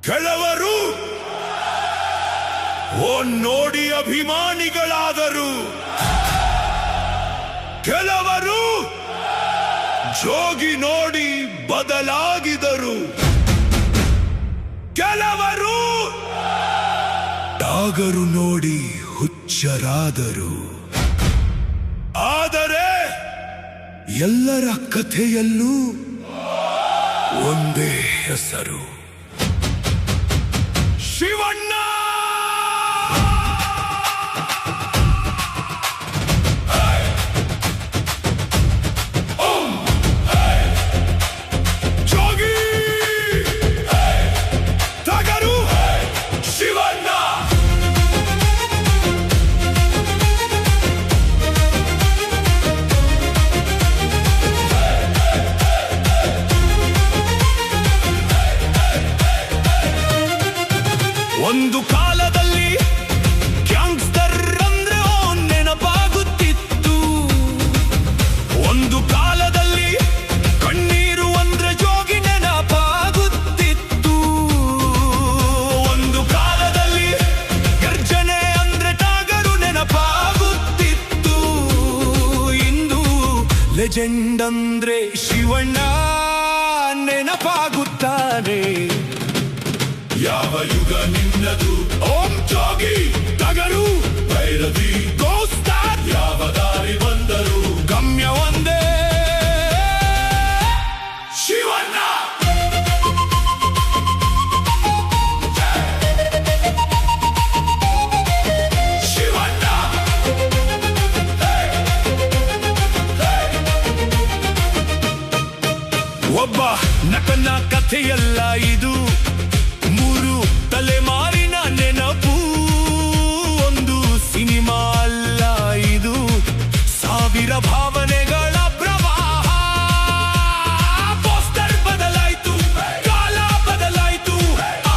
ಕೆಲವರು ನೋಡಿ ಅಭಿಮಾನಿಗಳಾದರು, ಕೆಲವರು ಜೋಗಿ ನೋಡಿ ಬದಲಾಗಿದರು, ಕೆಲವರು ಟಗರು ನೋಡಿ ಹುಚ್ಚರಾದರು. ಆದರೆ ಎಲ್ಲರ ಕಥೆಯಲ್ಲೂ ಒಂದೇ ಹೆಸರು, ಶಿವಣ್ಣ. ಜೋಗಿ, ಟಗರು, ಶಿವಣ್ಣ. ಒಂದು ಕಾಲದಲ್ಲಿ ಗ್ಯಾಂಗ್ಸ್ಟರ್ ಅಂದ್ರೆ ನೆನಪಾಗುತ್ತಿತ್ತು, ಒಂದು ಕಾಲದಲ್ಲಿ ಕಣ್ಣೀರು ಅಂದ್ರೆ ಜೋಗಿ ನೆನಪಾಗುತ್ತಿತ್ತು, ಒಂದು ಕಾಲದಲ್ಲಿ ಗರ್ಜನೆ ಅಂದ್ರೆ ಟಗರು ನೆನಪಾಗುತ್ತಿತ್ತು, ಇಂದು ಲೆಜೆಂಡ್ ಅಂದ್ರೆ ಶಿವಣ್ಣ ನೆನಪಾಗುತ್ತಾನೆ. ಯಾವ ಯುಗ ನಿನ್ನದು ಓಂ ಜೋಗಿ, ಟಗರು, ಭೈರವಿ, ಗೋಸ್ಟಾರ್, ಯಾವ ದಾರಿ ಬಂದರು ಗಮ್ಯ ಒಂದೇ, ಶಿವಣ್ಣ. ಶಿವಣ್ಣ ಒಬ್ಬ ನಟನ ಕಥೆಯಲ್ಲ ಇದು, ಮೂರು ತಲೆಮಾರಿನ ನೆನಪು, ಒಂದು ಸಿನಿಮಾ ಅಲ್ಲ ಇದು, ಸಾವಿರ ಭಾವನೆಗಳ ಪ್ರವಾಹ. ಪೋಸ್ಟರ್ ಬದಲಾಯಿತು, ಕಾಲ ಬದಲಾಯಿತು,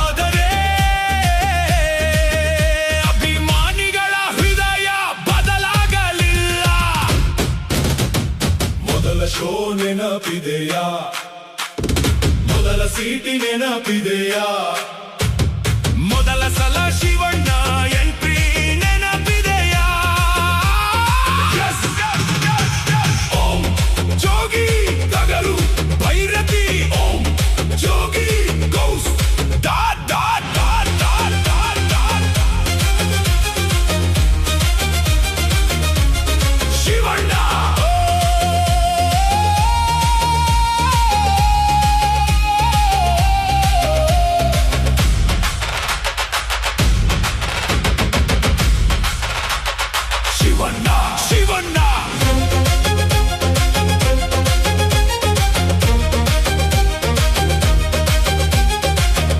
ಆದರೆ ಅಭಿಮಾನಿಗಳ ಹೃದಯ ಬದಲಾಗಲಿಲ್ಲ. ಮೊದಲ ಶೋ ನೆನಪಿದೆಯಾ, ಮೊದಲ ಸೀಟಿ ನೆನಪಿದೆಯಾ, ಮೊದಲ ಸಲ ಶಿವಣ್ಣ ಎಂಟ್ರಿ ನೆನಪಿದೆಯಾ? ಓಂ ಜೋಗಿ, ಟಗರು, ಭೈರತಿ, ಓಂ ಜೋಗಿ ಗೌಸ್ dot dot dot dot dot dot. Shivanna Shivanna Shivanna.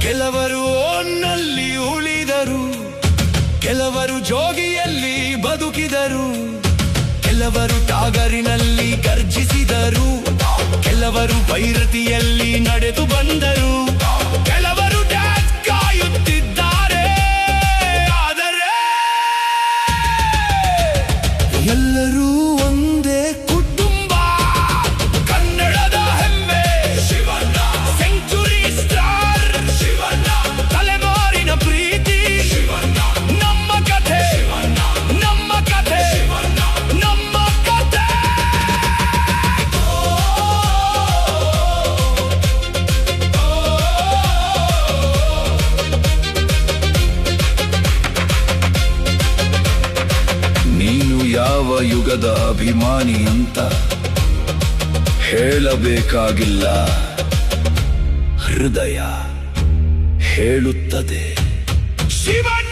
ಕೆಲವರು ಓನ್ನಲ್ಲಿ ಉಳಿದರು, ಕೆಲವರು ಜೋಗಿಯಲ್ಲಿ ಬದುಕಿದರು, ಕೆಲವರು ಟಗರಿನಲ್ಲಿ ಗರ್ಜಿಸಿದರು, ಕೆಲವರು ಭೈರತಿಯಲ್ಲಿ ನಡೆದು ಬಂದರು, ಕೆಲವರು ಡ್ಯಾನ್ಸ್ ಕಾಯುತ್ತಿದ್ದಾರೆ, ಆದರೆ ಎಲ್ಲರೂ ಒಂದೇ ಕುಟುಂಬ. ಕನ್ನಡದ ಹೆಮ್ಮೆ ಶಿವಣ್ಣ, ಸೆಂಚುರಿ ಸ್ಟಾರ್ ಶಿವಣ್ಣ, ತಲೆಮಾರಿನ ಪ್ರೀತಿ ಶಿವಣ್ಣ, ನಮ್ಮ ಕಥೆ ಶಿವಣ್ಣ, ನಮ್ಮ ಕಥೆ ಶಿವಣ್ಣ, ನಮ್ಮ ಕಥೆ. ನೀನು ಯಾವ ಯುಗದ ಅಭಿಮಾನಿ ಅಂತ ಹೇಳಬೇಕಾಗಿಲ್ಲ, ಹೃದಯ ಹೇಳುತ್ತದೆ. ಶಿವಣ್ಣ.